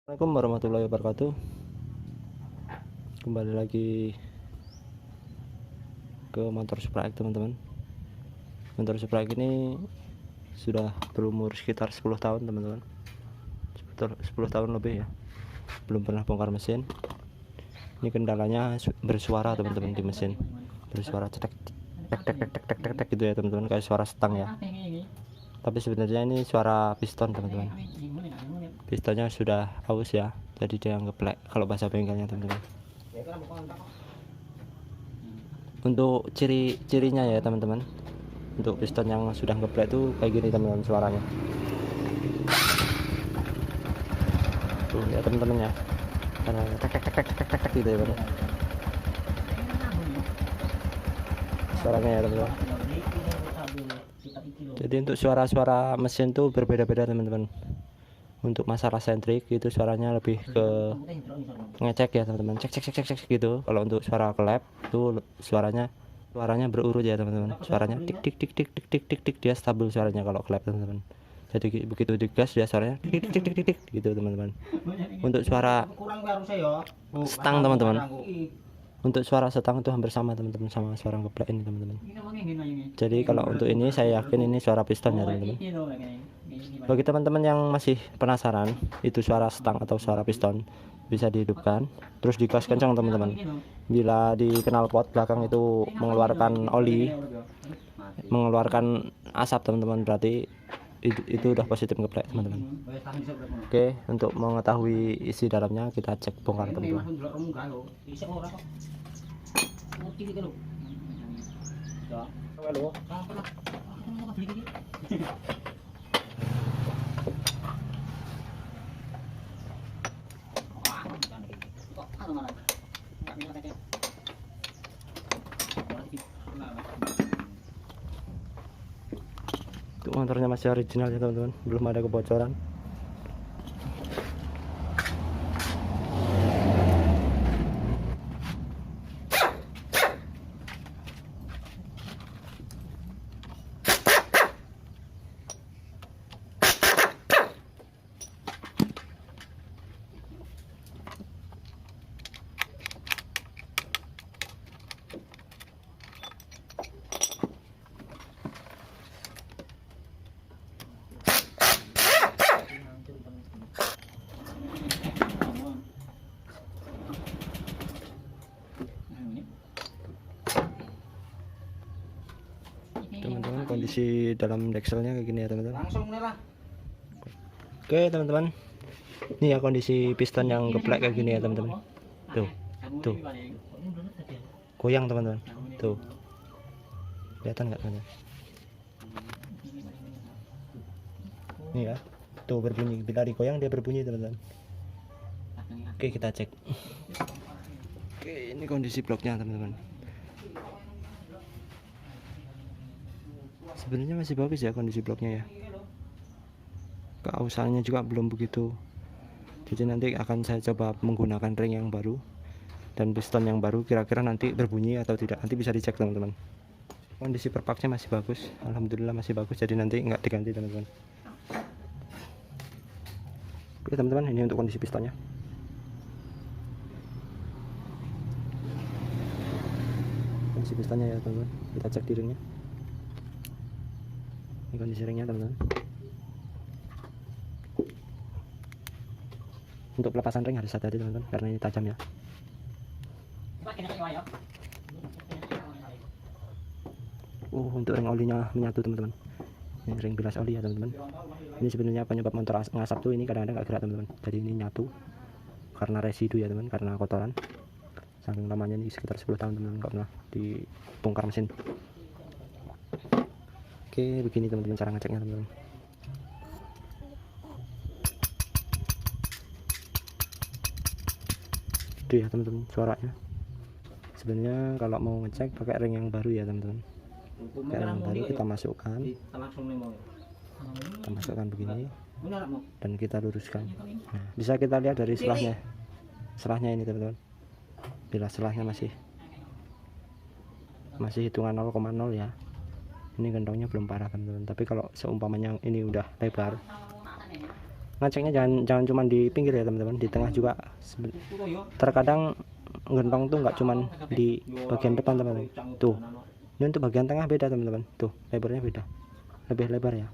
Assalamualaikum warahmatullahi wabarakatuh. Kembali lagi ke motor Supra-X, teman-teman. Motor Supra-X ini sudah berumur sekitar 10 tahun, teman-teman. 10 tahun lebih ya. Belum pernah bongkar mesin. Ini kendalanya bersuara, teman-teman, di mesin. Bersuara cetek tek gitu ya, teman-teman, kayak suara stang ya. Tapi sebenarnya ini suara piston, teman-teman. Pistonnya sudah aus ya, jadi dia ngeplek kalau bahasa bengkelnya, teman-teman. Untuk ciri-cirinya ya, teman-teman, untuk piston yang sudah ngeplek itu kayak gini, teman-teman, suaranya tuh ya, teman-teman ya, karena tek gitu ya, teman. Suaranya ya, teman-teman. Jadi untuk suara-suara mesin tuh berbeda-beda, teman-teman. Untuk masalah sentrik itu suaranya lebih ke ngecek ya, teman-teman, cek gitu. Kalau untuk suara klep itu suaranya berurut ya, teman-teman. Suaranya tik tik tik tik tik tik tik tik, dia stabil suaranya kalau klep, teman-teman. Jadi begitu digas dia suaranya tik tik tik tik tik gitu, teman-teman. Untuk suara stang, teman-teman, untuk suara stang itu hampir sama, teman-teman, sama suara ngeplek ini, teman-teman. Jadi kalau untuk ini saya yakin ini suara piston ya, teman-teman. Bagi teman-teman yang masih penasaran itu suara stang atau suara piston, bisa dihidupkan terus digas kencang, teman-teman. Bila di knalpot belakang itu mengeluarkan oli, mengeluarkan asap, teman-teman, berarti itu udah positif ngeplek, teman-teman. Oke, untuk mengetahui isi dalamnya kita cek bongkar, teman-teman. Untuk motornya masih original ya, teman-teman, belum ada kebocoran. Teman-teman, kondisi dalam dekselnya kayak gini ya, teman-teman. Oke, teman-teman, ini ya kondisi piston yang geplek kayak gini ya, teman-teman. Tuh goyang, teman-teman, tuh kelihatan nggak, teman-teman? Ini ya, tuh berbunyi, bila digoyang dia berbunyi, teman-teman. Oke, kita cek. Oke, ini kondisi bloknya, teman-teman. Sebenarnya masih bagus ya kondisi bloknya ya. Keausannya juga belum begitu. Jadi nanti akan saya coba menggunakan ring yang baru dan piston yang baru, kira-kira nanti berbunyi atau tidak, nanti bisa dicek, teman-teman. Kondisi perpaknya masih bagus, alhamdulillah masih bagus, jadi nanti nggak diganti, teman-teman. Oke, teman-teman, ini untuk kondisi pistonnya. Kondisi pistonnya ya, teman-teman, kita cek di ringnya. Ini kondisi ringnya, teman-teman. Untuk pelepasan ring harus hati-hati, teman-teman, karena ini tajam ya. Untuk ring olinya menyatu, teman-teman. Ini ring bilas oli ya, teman-teman. Ini sebenarnya penyebab motor ngasap tuh ini kadang-kadang nggak gerak, teman-teman. Jadi ini nyatu karena residu ya, teman, karena kotoran. Saking lamanya ini sekitar 10 tahun, teman-teman, nggak pernah dibongkar mesin. Oke, begini, teman-teman, cara ngeceknya, teman-teman. Itu ya, teman-teman, suaranya. Sebenarnya kalau mau ngecek pakai ring yang baru ya, teman-teman. Pakai ring yang baru kita masukkan begini dan kita luruskan. Nah, bisa kita lihat dari selahnya ini, teman-teman. Bila selahnya masih hitungan 0,0 ya, ini gentongnya belum parah, teman-teman. Tapi kalau seumpamanya ini udah lebar, ngeceknya jangan cuma di pinggir ya teman-teman, di tengah juga. Terkadang gentong tuh nggak cuma di bagian depan teman-teman. Tuh, ini untuk bagian tengah beda teman-teman, tuh lebarnya beda, lebih lebar ya.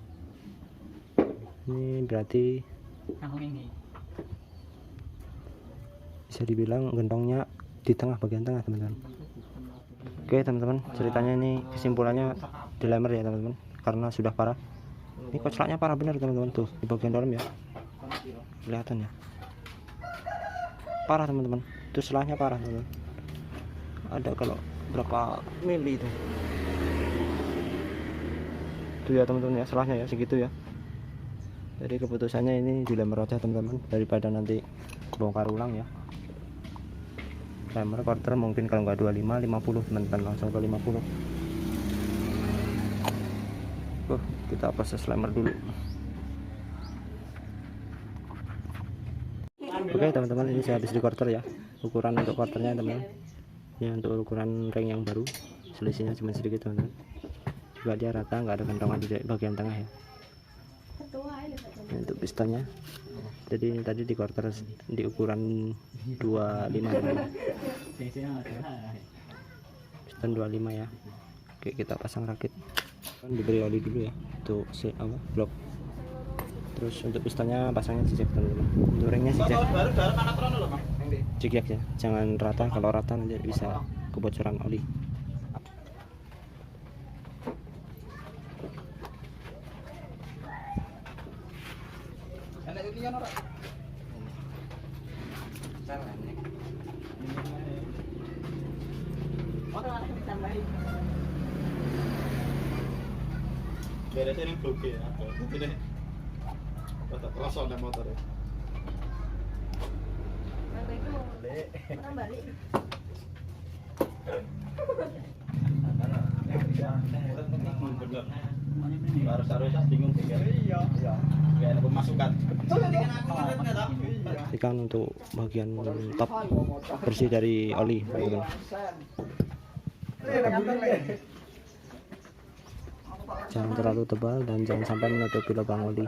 Ini berarti bisa dibilang gentongnya di tengah, bagian tengah teman-teman. Oke teman-teman, ceritanya ini kesimpulannya dilemmer ya teman-teman, karena sudah parah. Ini koclaknya parah bener teman-teman, tuh di bagian dalam ya, kelihatan ya, parah teman-teman. Itu selahnya parah teman-teman, ada kalau berapa mili itu ya teman-teman ya, selahnya ya segitu ya. Jadi keputusannya ini dilemmer aja teman-teman, daripada nanti bongkar ulang ya. Lemmer quarter mungkin kalau nggak 25 50 teman-teman, langsung ke 50. Kita proses lemmer dulu. Oke teman-teman, ini saya habis di quarter ya. Ukuran untuk quarternya teman-teman, ini untuk ukuran ring yang baru, selisihnya cuma sedikit teman-teman. Juga dia rata, nggak ada kentongan di bagian tengah ya. Ini untuk pistonnya, jadi ini tadi di quarter di ukuran 25 teman-teman. Piston 25 ya. Oke, kita pasang rakit, diberi oli dulu ya untuk blok. Terus untuk pistonnya pasangnya zigzag teman-teman, untuk ringnya zigzag ya, jangan rata. Kalau rata nanti bisa kebocoran oli. Beresnya yang blok ya, ini rata terasa ada motornya. Balik. Harus bingung sih. Iya. Kayak ada pemasukan. Pastikan untuk bagian top bersih dari oli teman-teman. Jangan terlalu tebal dan jangan sampai menutupi lubang oli.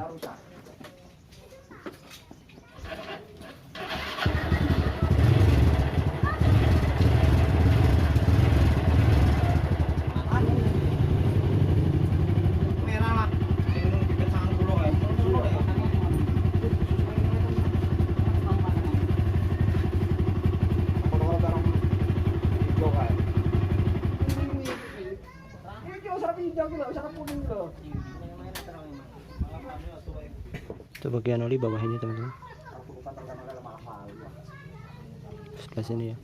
Itu bagian oli bawah ini teman-teman, sebelah sini ya.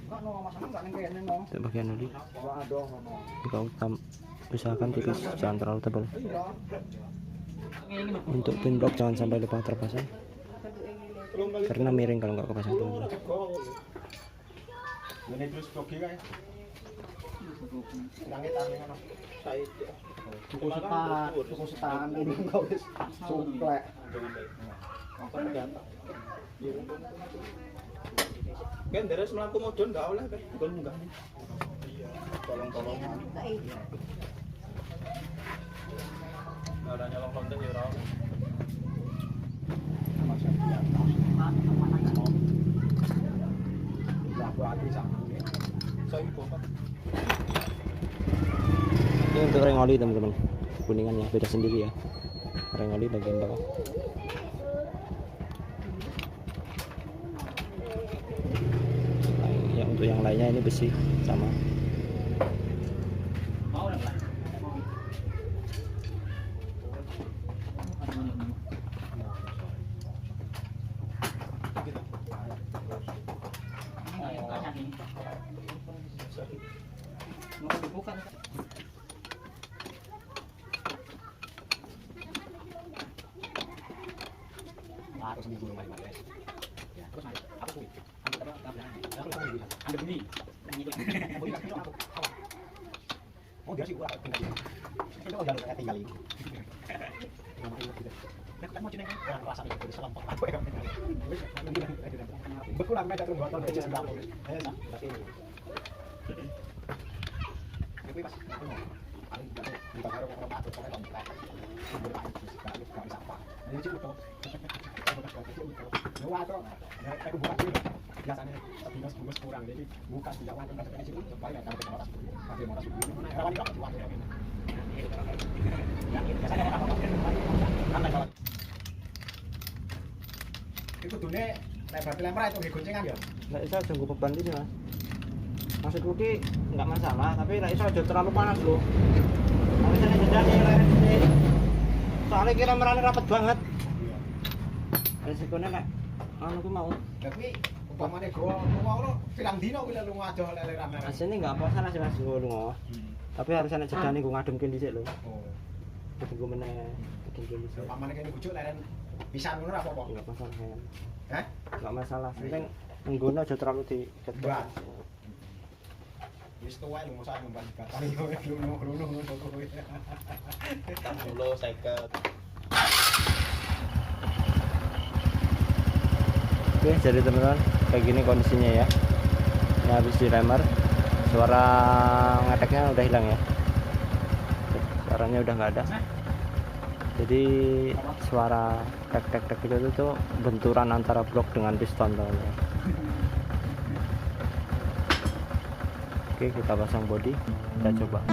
Itu bagian oli, kalau usahakan tipis, jangan terlalu tebal. Untuk pin blok jangan sampai lupa terpasang, karena miring kalau nggak kepasang teman-teman. Tuku setan ini enggak wis suplek. Kan deres mlaku mudun enggak oleh kan bukan munggah. Iya, tolong-tolongan. Enggak ada nyolong konten ya ora. Ini untuk ring oli teman-teman, kuningan ya, beda sendiri ya. Ring oli bagian bawah. Ya, untuk yang lainnya ini besi sama. Oh dia sih gua tinggal ini. Itu kalau jalan kayak tinggal ini. Berkurang meja terus buat tahun sebelah. Ini pas. Di pasar orang atur sampai tahun. Ini cukup. biasanya sebungkus kurang jadi buka tidak wajar kan di situ supaya kalau kita harus pakai motor subuh ini mana rawan dapat wajar ini biasanya apa itu dunia lebar dilempar itu goncengan ya nggak bisa tunggu beban ini mas. Maksudku ki nggak masalah, tapi nggak bisa aja terlalu panas loh. Kalau misalnya jeda nih layar ini, soalnya kira merane rapat banget. Resikonya nek anu ku mau. tapi umpamanya gua mau lo pirang dino kuwi lu ngajo leleran Aslinya nggak apa salah sih mas gue lunga. Tapi harus ana jeda nih gue ngademkin dhisik lho. oh Tunggu meneh, ngademkin dhisik. umpamanya kene bujuk leren pisan ngono apa apa Nggak masalah kan. heh Nggak masalah. Penting nggono aja terlalu di Mbak. wis tuwa lu mosok ngembang bakal yo luno ngono kuwi Tak dulu seket. Oke, jadi teman-teman kayak gini kondisinya ya. Ini habis di timer, suara ngeteknya udah hilang ya. Suaranya udah nggak ada. Jadi suara tek itu tuh benturan antara blok dengan piston teman-teman. Oke, kita pasang bodi, kita coba.